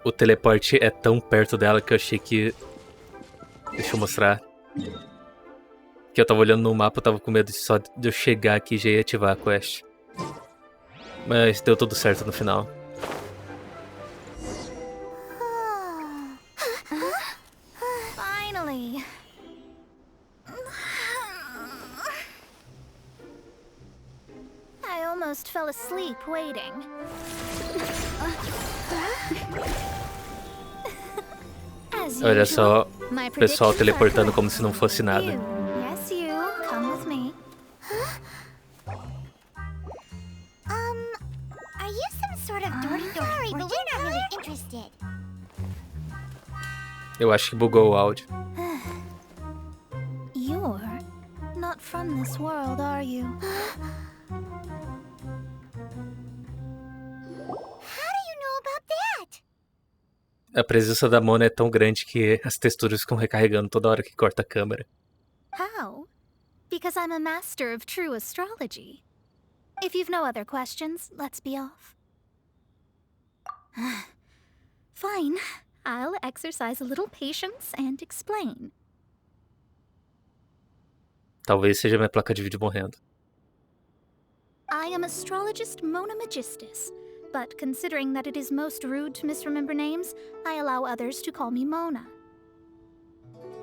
o teleporte é tão perto dela que eu achei que... Deixa eu mostrar. Que eu tava olhando no mapa, eu tava com medo só de eu chegar aqui e já ia ativar a quest. Mas deu tudo certo no final. Finally. I almost fell asleep waiting. As Olha só, usual, my o pessoal predictions are teleportando correct. como se não fosse nada. You, yes, you, come with me. Are you some sort of door-to-door? Sorry, but we're not really interested. Eu acho que bugou o áudio. You're not from this world, are you? How do you know about that? A presença da Mona é tão grande que as texturas ficam recarregando toda hora que corta a câmera. How? Because I'm a master of true astrology. If you've no other questions, let's be off. Fine. I'll exercise a little patience and explain. Talvez seja minha placa de vídeo morrendo. I am astrologist Mona Magistus, but considering that it is most rude to misremember names, I allow others to call me Mona.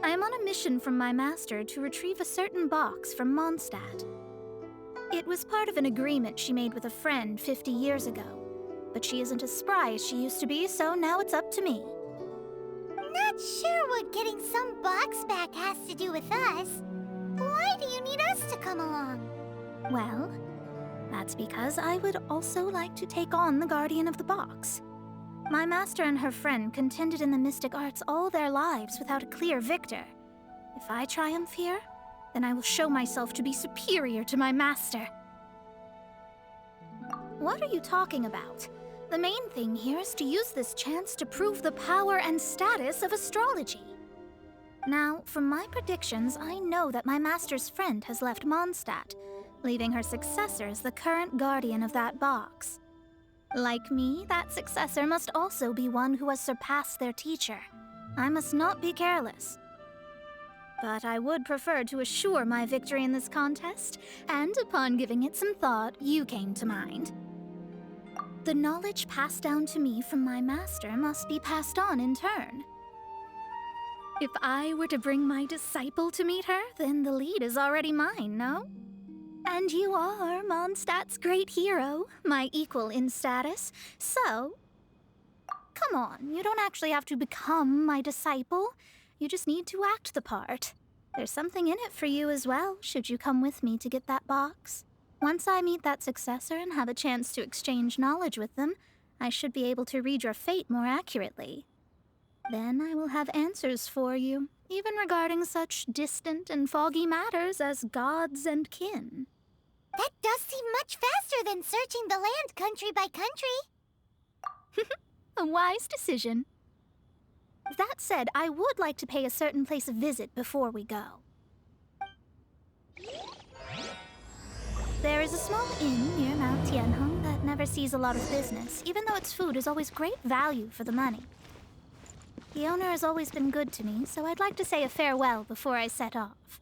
I am on a mission from my master to retrieve a certain box from Mondstadt. It was part of an agreement she made with a friend 50 years ago, but she isn't as spry as she used to be, so now it's up to me. Not sure what getting some box back has to do with us. Why do you need us to come along? Well, that's because I would also like to take on the Guardian of the Box. My master and her friend contended in the mystic arts all their lives without a clear victor. If I triumph here, then I will show myself to be superior to my master. What are you talking about? The main thing here is to use this chance to prove the power and status of astrology. Now, from my predictions, I know that my master's friend has left Mondstadt, leaving her successor as the current guardian of that box. Like me, that successor must also be one who has surpassed their teacher. I must not be careless. But I would prefer to assure my victory in this contest, and upon giving it some thought, you came to mind. The knowledge passed down to me from my master must be passed on in turn. If I were to bring my disciple to meet her, then the lead is already mine, no? And you are Mondstadt's great hero, my equal in status, so... Come on, you don't actually have to become my disciple. You just need to act the part. There's something in it for you as well, should you come with me to get that box. Once I meet that successor and have a chance to exchange knowledge with them, I should be able to read your fate more accurately. Then I will have answers for you, even regarding such distant and foggy matters as gods and kin. That does seem much faster than searching the land country by country. A wise decision. That said, I would like to pay a certain place a visit before we go. There is a small inn near Mount Tianheng that never sees a lot of business, even though its food is always great value for the money. The owner has always been good to me, so I'd like to say a farewell before I set off.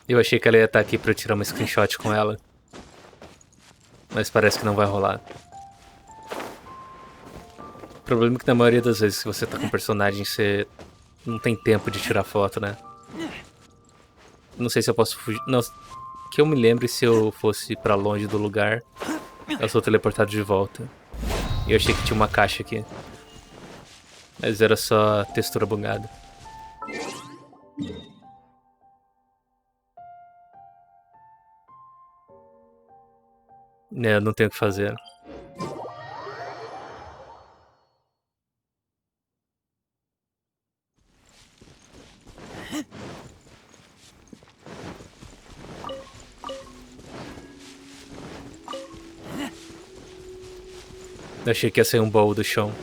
Eu achei que ela ia estar aqui pra eu tirar uma screenshot com ela. Mas parece que não vai rolar. O problema é que na maioria das vezes que você tá com um personagem, você não tem tempo de tirar foto, né? Não sei se eu posso fugir... Não, que eu me lembre, se eu fosse pra longe do lugar, eu sou teleportado de volta. E eu achei que tinha uma caixa aqui. Mas era só textura bugada. Eu não tenho o que fazer. Eu achei que ia sair um baú do chão.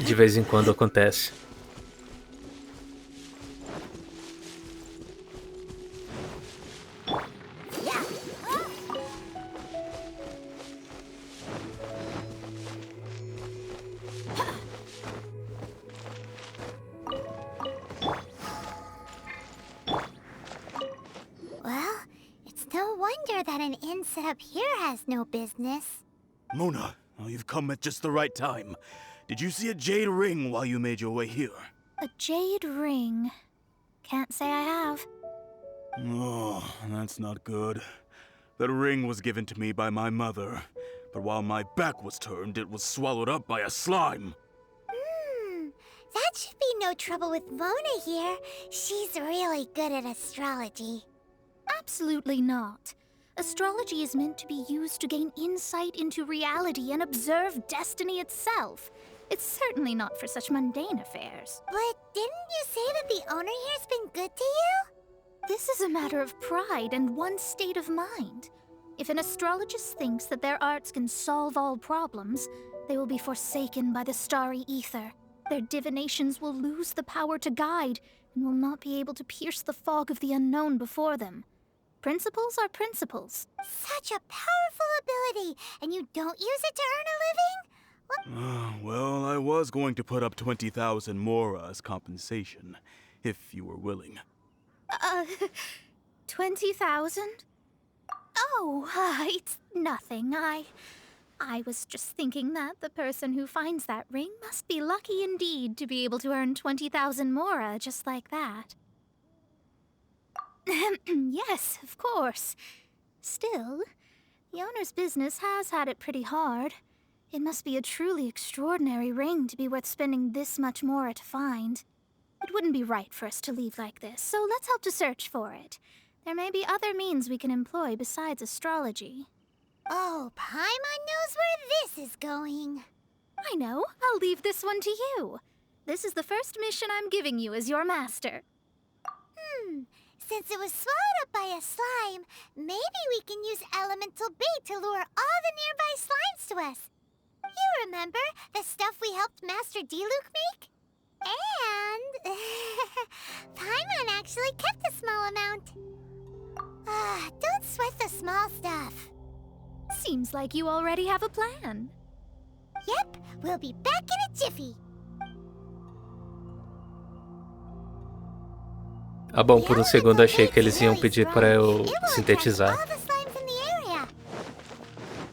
De vez em quando acontece. one set up here has no business. Mona, you've come at just the right time. Did you see a jade ring while you made your way here? A jade ring. Can't say I have. Oh, that's not good. That ring was given to me by my mother, but while my back was turned, it was swallowed up by a slime. That should be no trouble with Mona here. She's really good at astrology. Absolutely not. Astrology is meant to be used to gain insight into reality and observe destiny itself. It's certainly not for such mundane affairs. But didn't you say that the owner here's been good to you? This is a matter of pride and one's state of mind. If an astrologist thinks that their arts can solve all problems, they will be forsaken by the starry ether. Their divinations will lose the power to guide and will not be able to pierce the fog of the unknown before them. Principles are principles. Such a powerful ability, and you don't use it to earn a living? Well, I was going to put up 20,000 mora as compensation, if you were willing. 20,000? Oh, it's nothing. I was just thinking that the person who finds that ring must be lucky indeed to be able to earn 20,000 mora just like that. Yes, of course. Still, the owner's business has had it pretty hard. It must be a truly extraordinary ring to be worth spending this much mora to find. It wouldn't be right for us to leave like this, so let's help to search for it. There may be other means we can employ besides astrology. Oh, Paimon knows where this is going. I know. I'll leave this one to you. This is the first mission I'm giving you as your master. Since it was swallowed up by a slime, maybe we can use elemental bait to lure all the nearby slimes to us. You remember the stuff we helped Master Diluc make? And Paimon actually kept a small amount. Don't sweat the small stuff. Seems like you already have a plan. Yep, we'll be back in a jiffy. Ah, bom, por um segundo achei que eles iam pedir para eu sintetizar. All the slimes in the area.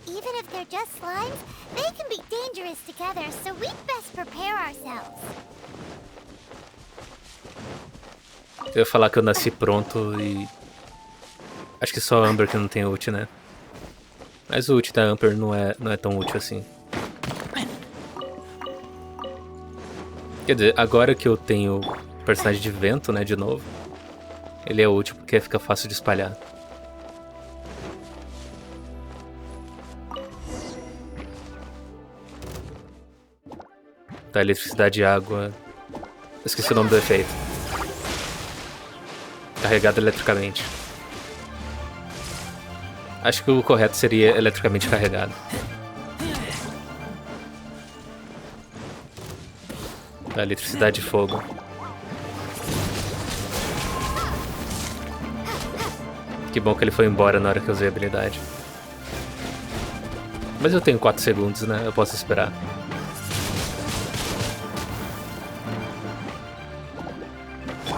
Even if they're just slimes, they can be dangerous together, so we'd best prepare ourselves. Eu ia falar que eu nasci pronto e... Acho que só a Amber que não tem ult, né? Mas o ult da Amber não é tão útil assim. Quer dizer, agora que eu tenho personagem de vento, né, de novo, ele é útil porque fica fácil de espalhar. Tá, eletricidade e água... Esqueci o nome do efeito. Carregado eletricamente. Acho que o correto seria eletricamente carregado. Tá, eletricidade e fogo. Que bom que ele foi embora na hora que eu usei a habilidade. Mas eu tenho 4 segundos, né? Eu posso esperar.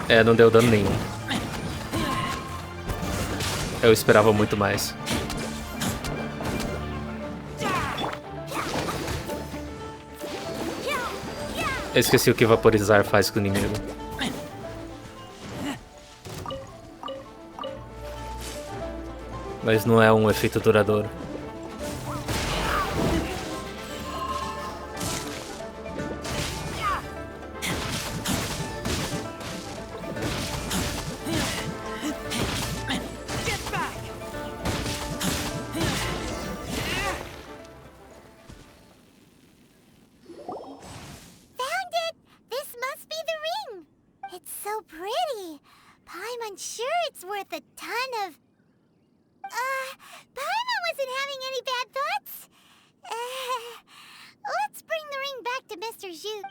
É, não deu dano nenhum. Eu esperava muito mais. Eu esqueci o que vaporizar faz com o inimigo. Mas não é um efeito duradouro. Found it! This must be the ring! It's so pretty. Paimon's sure it's worth a ton of... Paimon wasn't having any bad thoughts. Let's bring the ring back to Mr. Zhu.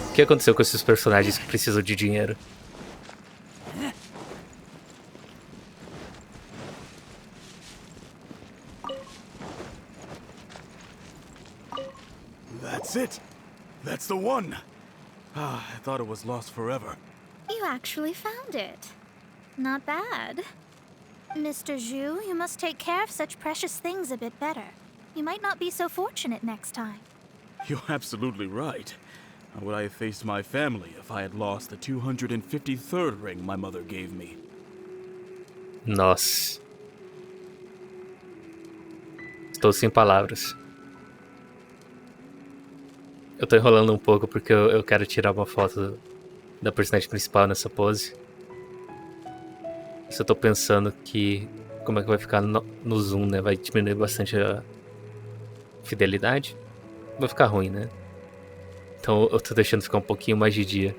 O que aconteceu com esses personagens que precisam de dinheiro? That's it! That's the one! I thought it was lost forever. You actually found it. Not bad. Mr. Zhu, you must take care of such precious things a bit better. You might not be so fortunate next time. You're absolutely right. How would I have faced my family if I had lost the 253rd ring my mother gave me? Nossa. Estou sem palavras. Eu tô enrolando um pouco porque eu quero tirar uma foto da personagem principal nessa pose. Só tô pensando que... Como é que vai ficar no zoom, né? Vai diminuir bastante a fidelidade. Vai ficar ruim, né? Então eu tô deixando ficar um pouquinho mais de dia.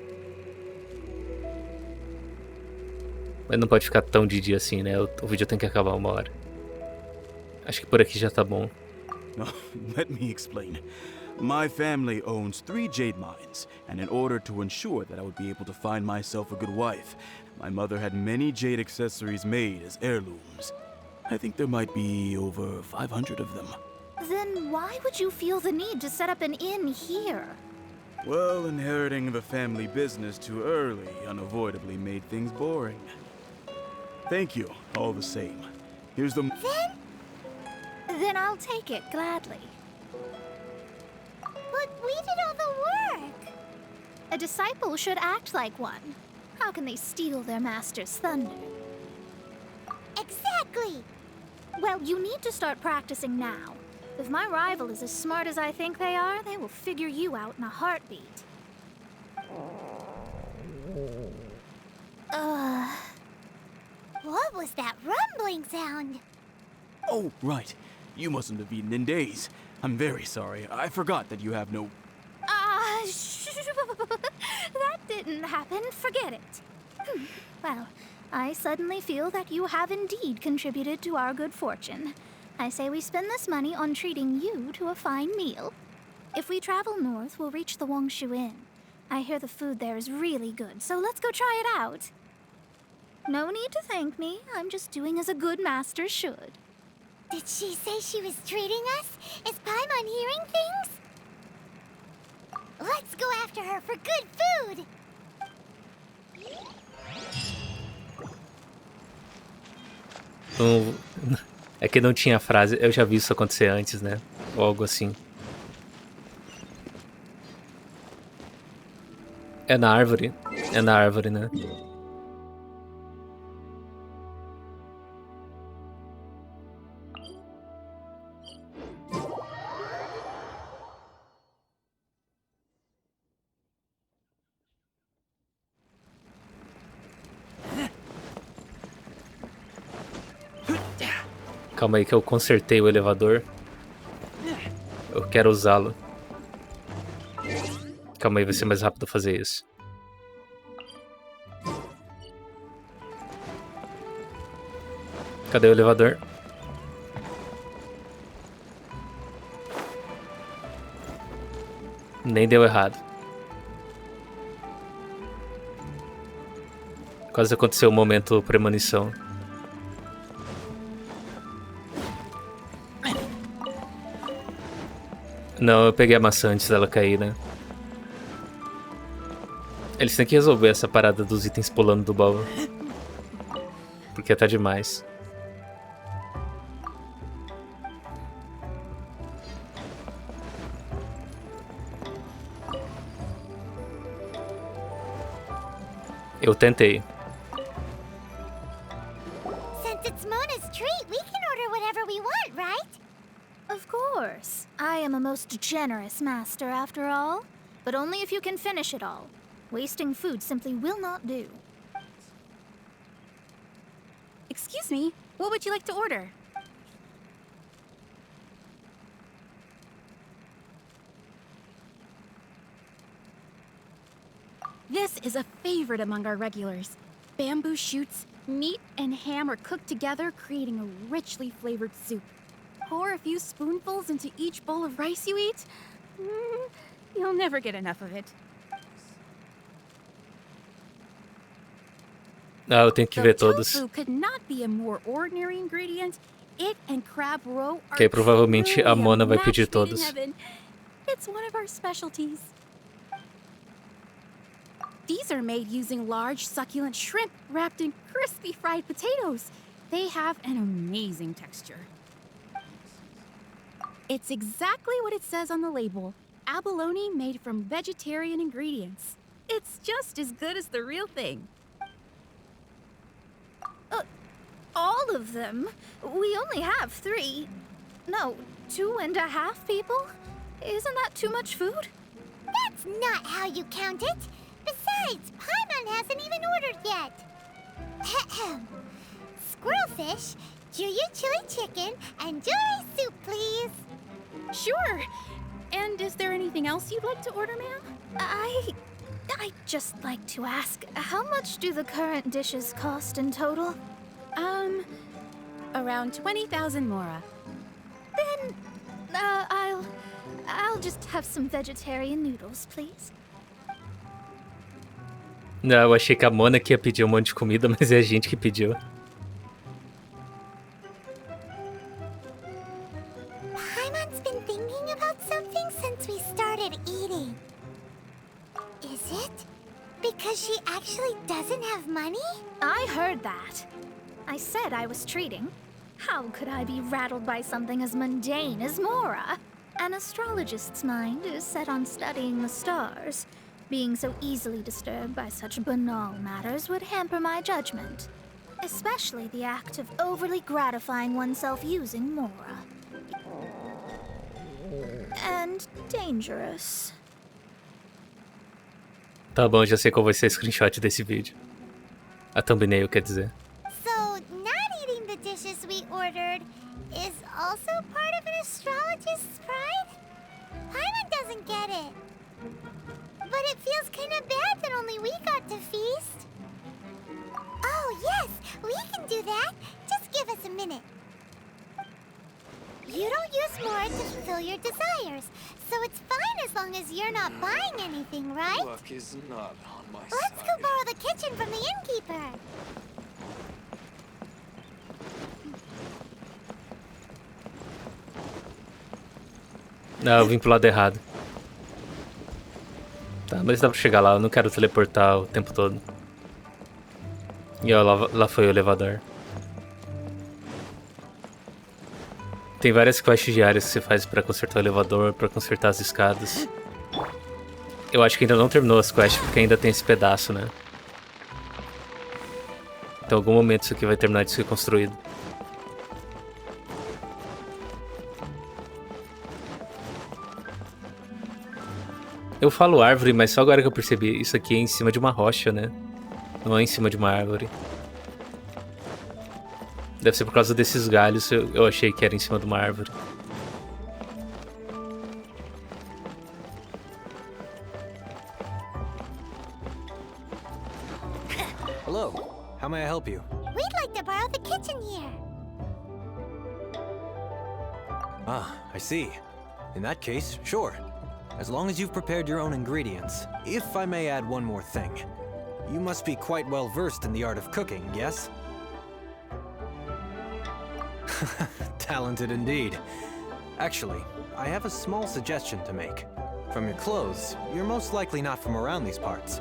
Mas não pode ficar tão de dia assim, né? O vídeo tem que acabar 1 hora. Acho que por aqui já tá bom. Let me explain. My family owns 3 jade mines, and in order to ensure that I would be able to find myself a good wife, my mother had many jade accessories made as heirlooms. I think there might be over 500 of them. Then why would you feel the need to set up an inn here? Well, inheriting the family business too early unavoidably made things boring. Thank you, all the same. Here's the... Then I'll take it gladly. But we did all the work. A disciple should act like one. How can they steal their master's thunder? Exactly. Well, you need to start practicing now. If my rival is as smart as I think they are, they will figure you out in a heartbeat. What was that rumbling sound? Oh, right. You mustn't have eaten in days. I'm very sorry. I forgot that you have no... That didn't happen. Forget it. Well, I suddenly feel that you have indeed contributed to our good fortune. I say we spend this money on treating you to a fine meal. If we travel north, we'll reach the Wongshu Inn. I hear the food there is really good, so let's go try it out. No need to thank me. I'm just doing as a good master should. Did she say she was treating us? Is Paimon hearing things? Let's go after her for good food! É que não tinha frase. Eu já vi isso acontecer antes, né? Ou algo assim. É na árvore. É na árvore, né? Calma aí que eu consertei o elevador. Eu quero usá-lo. Calma aí, vai ser mais rápido fazer isso. Cadê o elevador? Nem deu errado. Quase aconteceu o momento premonição. Não, eu peguei a maçã antes dela cair, né? Eles têm que resolver essa parada dos itens pulando do baú. Porque tá demais. Eu tentei. Since it's Mona's treat, we can order whatever we want, right? Of course. I am a most generous master, after all. But only if you can finish it all. Wasting food simply will not do. Excuse me, what would you like to order? This is a favorite among our regulars. Bamboo shoots, meat, and ham are cooked together, creating a richly flavored soup. Pour a few spoonfuls into each bowl of rice you eat. You'll never get enough of it. Ah, eu tenho que ver todos. Tofu could not be a more ordinary ingredient. It and crab roe are Ok, provavelmente a Mona vai match pedir made in todos. heaven. It's one of our specialties. These are made using large, succulent shrimp wrapped in crispy fried potatoes. They have an amazing texture. It's exactly what it says on the label. Abalone made from vegetarian ingredients. It's just as good as the real thing. All of them? We only have 3. No, 2.5 people? Isn't that too much food? That's not how you count it. Besides, Paimon hasn't even ordered yet. Squirrelfish, Juyu chili chicken, and jewelry soup, please. Sure. And is there anything else you'd like to order, ma'am? I'd just like to ask, how much do the current dishes cost in total? Around 20,000 mora. Then, I'll just have some vegetarian noodles, please. Não, eu achei que a Mona que ia pedir um monte de comida, mas é a gente que pediu. Paimon's been thinking about something since we started eating. Is it because she actually doesn't have money? I heard that. I said I was treating. How could I be rattled by something as mundane as Mora? An astrologist's mind is set on studying the stars. Being so easily disturbed by such banal matters would hamper my judgment. Especially the act of overly gratifying oneself using Mora. And dangerous. Tá bom, já sei qual vai ser o screenshot desse vídeo. A thumbnail, quer dizer. So, not eating the dishes we ordered is also part of an astrologist's pride? Paimon doesn't get it. But it feels kind of bad that only we got to feast. Oh, yes, we can do that. Just give us a minute. You don't use more to fulfill your desires, so it's fine as long as you're not buying anything, right? Luck is not on my Let's side. go borrow the kitchen from the innkeeper. Não, eu vim pro lado errado. Tá, mas dá pra chegar lá, eu não quero teleportar o tempo todo. E ó, lá foi o elevador. Tem várias quests diárias que você faz pra consertar o elevador, pra consertar as escadas. Eu acho que ainda não terminou as quests, porque ainda tem esse pedaço, né? Então, em algum momento isso aqui vai terminar de ser construído. Eu falo árvore, mas só agora que eu percebi. Isso aqui é em cima de uma rocha, né? Não é em cima de uma árvore. Deve ser por causa desses galhos, eu achei que era em cima de uma árvore. Hello, how may I help you? We'd like to borrow the kitchen here. Ah, I see. In that case, sure. As long as you've prepared your own ingredients. If I may add one more thing. You must be quite well versed in the art of cooking, yes? Talented indeed. Actually, I have a small suggestion to make. From your clothes, you're most likely not from around these parts.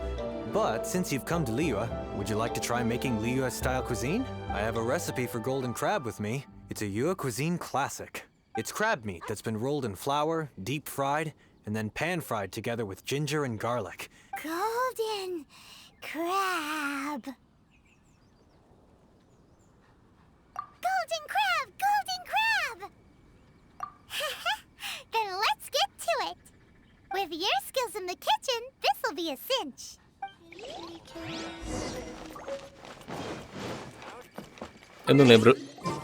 But since you've come to Liyue, would you like to try making Liyue-style cuisine? I have a recipe for golden crab with me. It's a Yue cuisine classic. It's crab meat that's been rolled in flour, deep-fried, and then pan-fried together with ginger and garlic. Golden crab. Golden crab! Golden crab! Then let's get to it. With your skills in the kitchen, this'll be a cinch. Eu não lembro.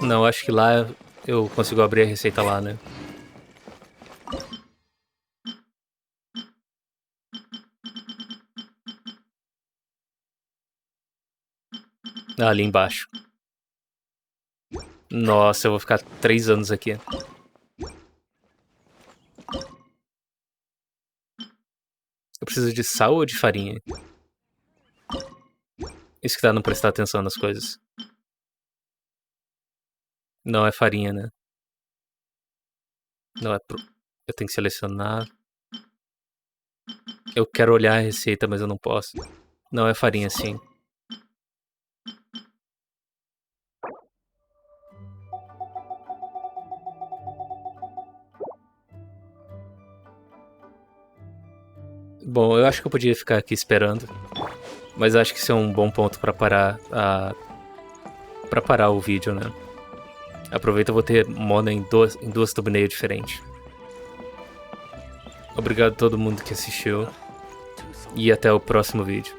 Não, acho que lá eu consigo abrir a receita lá, né? Ah, ali embaixo. Nossa, eu vou ficar 3 anos aqui. Eu preciso de sal ou de farinha? Isso que tá não prestar atenção nas coisas. Não é farinha, né? Não é pro... Eu tenho que selecionar. Eu quero olhar a receita, mas eu não posso. Não é farinha, sim. Bom, eu acho que eu podia ficar aqui esperando. Mas acho que isso é um bom ponto pra parar o vídeo, né? Aproveita, eu vou ter mono em duas thumbnails diferentes. Obrigado a todo mundo que assistiu. E até o próximo vídeo.